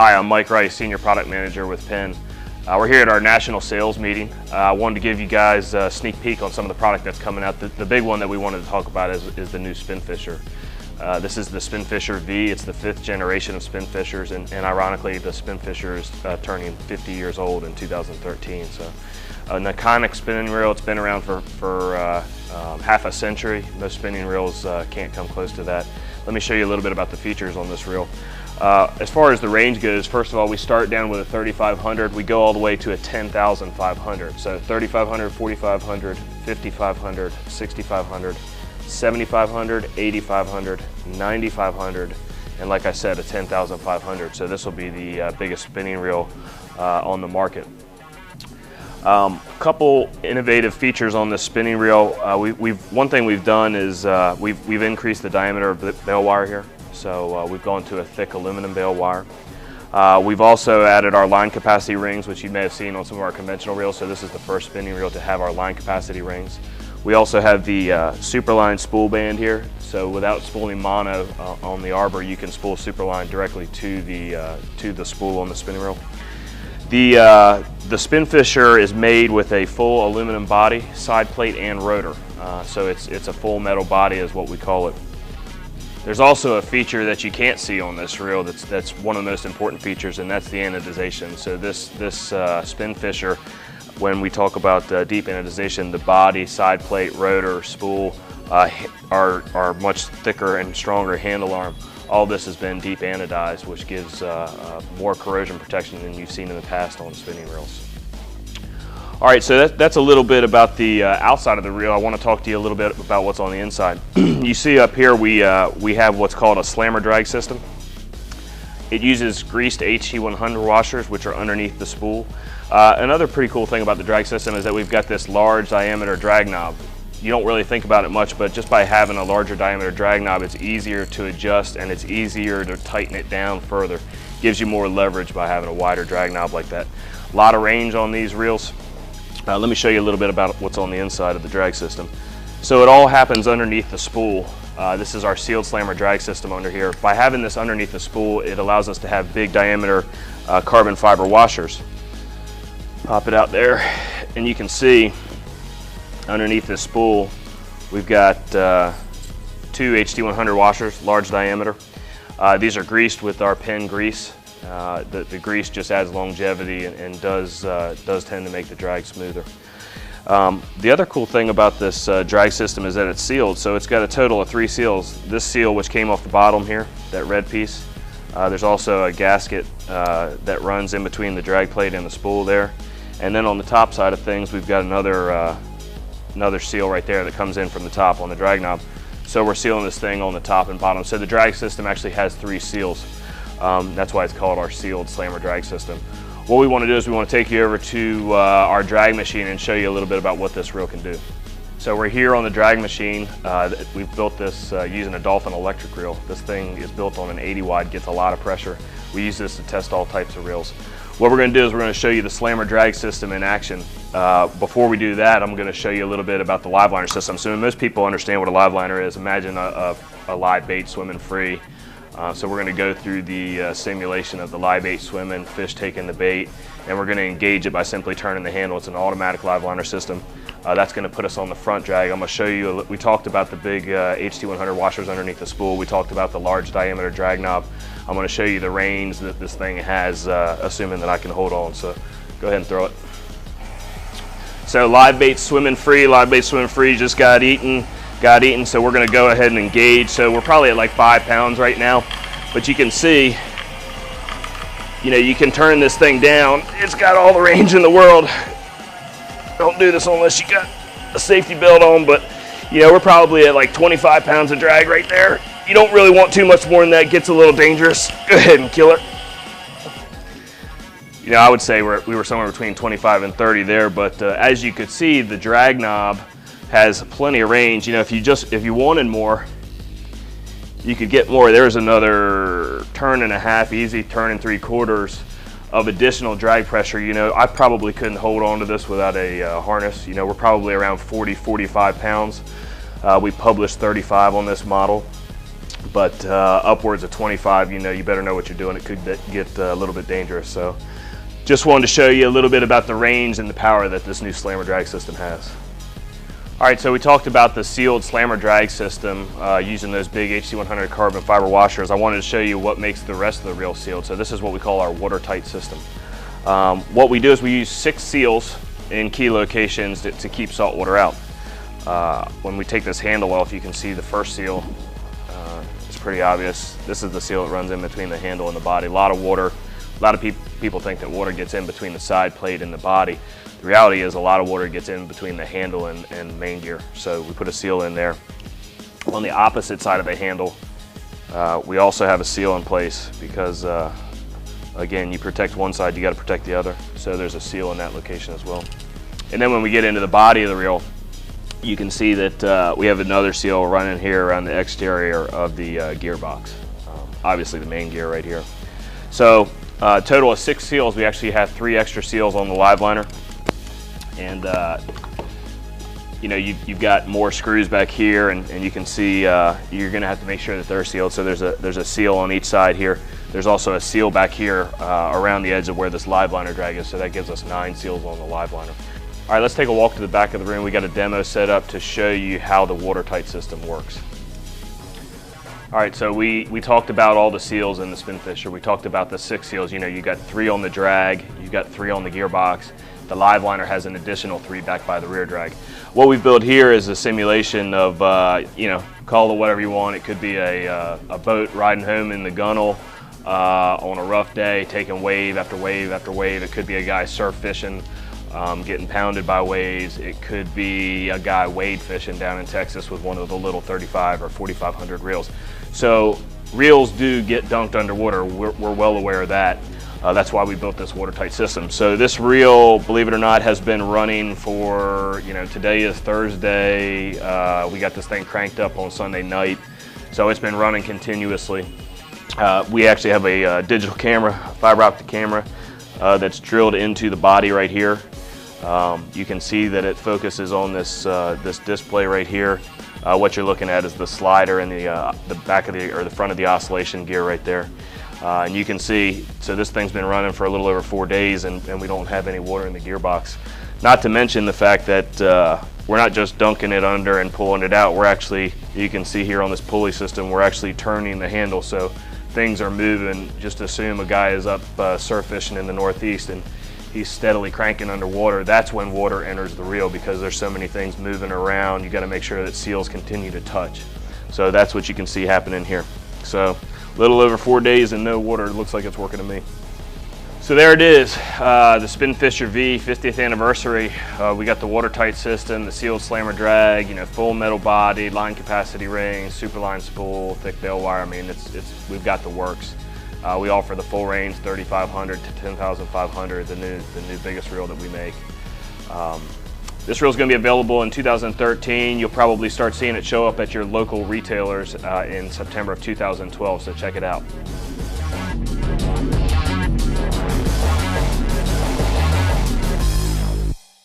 Hi, I'm Mike Rice, Senior Product Manager with Penn. We're here at our national sales meeting. I wanted to give you guys a sneak peek on some of the product that's coming out. The big one that we wanted to talk about is the new Spinfisher. This is the Spinfisher V. It's the 5th generation of Spinfishers, and ironically, the Spinfisher is turning 50 years old in 2013. So, an iconic spinning reel. It's been around for half a century. Most spinning reels can't come close to that. Let me show you a little bit about the features on this reel. As far as the range goes, first of all, we start down with a 3500. We go all the way to a 10,500. So 3500, 4500, 5500, 6500, 7500, 8500, 9500, and like I said, a 10,500. So this will be the biggest spinning reel on the market. Couple innovative features on this spinning reel. One thing we've done is we've increased the diameter of the bail wire here. So we've gone to a thick aluminum bail wire. We've also added our line capacity rings, which you may have seen on some of our conventional reels. So this is the first spinning reel to have our line capacity rings. We also have the Superline spool band here. So without spooling mono on the arbor, you can spool Superline directly to the spool on the spinning reel. The Spinfisher is made with a full aluminum body, side plate, and rotor. So it's a full metal body is what we call it. There's also a feature that you can't see on this reel that's one of the most important features, and that's the anodization. So this Spinfisher, when we talk about deep anodization, the body, side plate, rotor, spool are much thicker and stronger handle arm. All this has been deep anodized, which gives more corrosion protection than you've seen in the past on spinning reels. All right, so that's a little bit about the outside of the reel. I want to talk to you a little bit about what's on the inside. You see up here we have what's called a slammer drag system. It uses greased HT100 washers, which are underneath the spool. Another pretty cool thing about the drag system is that we've got this large diameter drag knob. You don't really think about it much, but just by having a larger diameter drag knob, it's easier to adjust and it's easier to tighten it down further. Gives you more leverage by having a wider drag knob like that. A lot of range on these reels. Let me show you a little bit about what's on the inside of the drag system. So it all happens underneath the spool. This is our sealed slammer drag system under here. By having this underneath the spool, it allows us to have big diameter carbon fiber washers. Pop it out there, and you can see underneath this spool, we've got 2 HT100 washers, large diameter. These are greased with our Penn grease. The grease just adds longevity and does tend to make the drag smoother. The other cool thing about this drag system is that it's sealed, so it's got a total of 3 seals. This seal, which came off the bottom here, that red piece. There's also a gasket that runs in between the drag plate and the spool there. And then on the top side of things, we've got another seal right there that comes in from the top on the drag knob. So we're sealing this thing on the top and bottom. So the drag system actually has 3 seals. That's why it's called our sealed slammer drag system. What we want to do is we want to take you over to our drag machine and show you a little bit about what this reel can do. So we're here on the drag machine. We've built this using a Dolphin electric reel. This thing is built on an 80 wide, gets a lot of pressure. We use this to test all types of reels. What we're going to do is we're going to show you the slammer drag system in action. Before we do that, I'm going to show you a little bit about the live liner system. So most people understand what a live liner is. Imagine a live bait swimming free. So we're going to go through the simulation of the live bait swimming, fish taking the bait, and we're going to engage it by simply turning the handle. It's an automatic live liner system. That's going to put us on the front drag. I'm going to show you, we talked about the big HT100 washers underneath the spool. We talked about the large diameter drag knob. I'm going to show you the range that this thing has, assuming that I can hold on. So go ahead and throw it. So live bait swimming free, just got eaten. So we're going to go ahead and engage. So we're probably at like 5 pounds right now, but you can see, you can turn this thing down. It's got all the range in the world. Don't do this unless you got a safety belt on, but we're probably at like 25 pounds of drag right there. You don't really want too much more than that. It gets a little dangerous. Go ahead and kill it. I would say we were somewhere between 25 and 30 there, but as you could see, the drag knob has plenty of range. If you wanted more, you could get more. There's another turn and a half, easy turn and 3/4 of additional drag pressure. I probably couldn't hold on to this without a harness. We're probably around 40, 45 pounds. We published 35 on this model. but upwards of 25, you better know what you're doing. It could get a little bit dangerous. So just wanted to show you a little bit about the range and the power that this new slammer drag system has. All right, so we talked about the sealed slammer drag system using those big HC100 carbon fiber washers. I wanted to show you what makes the rest of the reel sealed. So this is what we call our watertight system. What we do is we use 6 seals in key locations to keep salt water out. When we take this handle off, you can see the first seal. It's pretty obvious. This is the seal that runs in between the handle and the body. A lot of water. A lot of people think that water gets in between the side plate and the body. The reality is a lot of water gets in between the handle and main gear. So we put a seal in there. On the opposite side of the handle, we also have a seal in place because again, you protect one side, you got to protect the other. So there's a seal in that location as well. And then when we get into the body of the reel, you can see that we have another seal running here around the exterior of the gearbox. Obviously the main gear right here. So total of 6 seals. We actually have 3 extra seals on the live liner. And you've got more screws back here, and you can see you're going to have to make sure that they're sealed. So there's a seal on each side here. There's also a seal back here around the edge of where this live liner drag is. So that gives us 9 seals on the live liner. All right, let's take a walk to the back of the room. We got a demo set up to show you how the watertight system works. All right, so we talked about all the seals in the Spinfisher. We talked about the 6 seals. You got 3 on the drag, you got 3 on the gearbox. The live liner has an additional 3 back by the rear drag. What we've built here is a simulation of, call it whatever you want. It could be a boat riding home in the gunnel on a rough day, taking wave after wave after wave. It could be a guy surf fishing, getting pounded by waves. It could be a guy wade fishing down in Texas with one of the little 35 or 4500 reels. So reels do get dunked underwater. We're well aware of that. That's why we built this watertight system. So this reel, believe it or not, has been running for, today is Thursday. We got this thing cranked up on Sunday night. So it's been running continuously. We actually have a digital camera, fiber optic camera, that's drilled into the body right here. You can see that it focuses on this display right here. What you're looking at is the slider and the back of the front of the oscillation gear right there. And you can see, so this thing's been running for a little over 4 days, and we don't have any water in the gearbox. Not to mention the fact that we're not just dunking it under and pulling it out. We're actually, you can see here on this pulley system, we're actually turning the handle, so things are moving. Just assume a guy is up surf fishing in the Northeast and he's steadily cranking underwater. That's when water enters the reel, because there's so many things moving around. You got to make sure that seals continue to touch. So that's what you can see happening here. So a little over 4 days and no water. It looks like it's working to me. So there it is, the Spinfisher V 50th anniversary. We got the watertight system, the sealed slammer drag, full metal body, line capacity ring, super line spool, thick bail wire. I mean, we've got the works. We offer the full range, 3,500 to 10,500, the new biggest reel that we make. This reel is going to be available in 2013. You'll probably start seeing it show up at your local retailers in September of 2012, so check it out.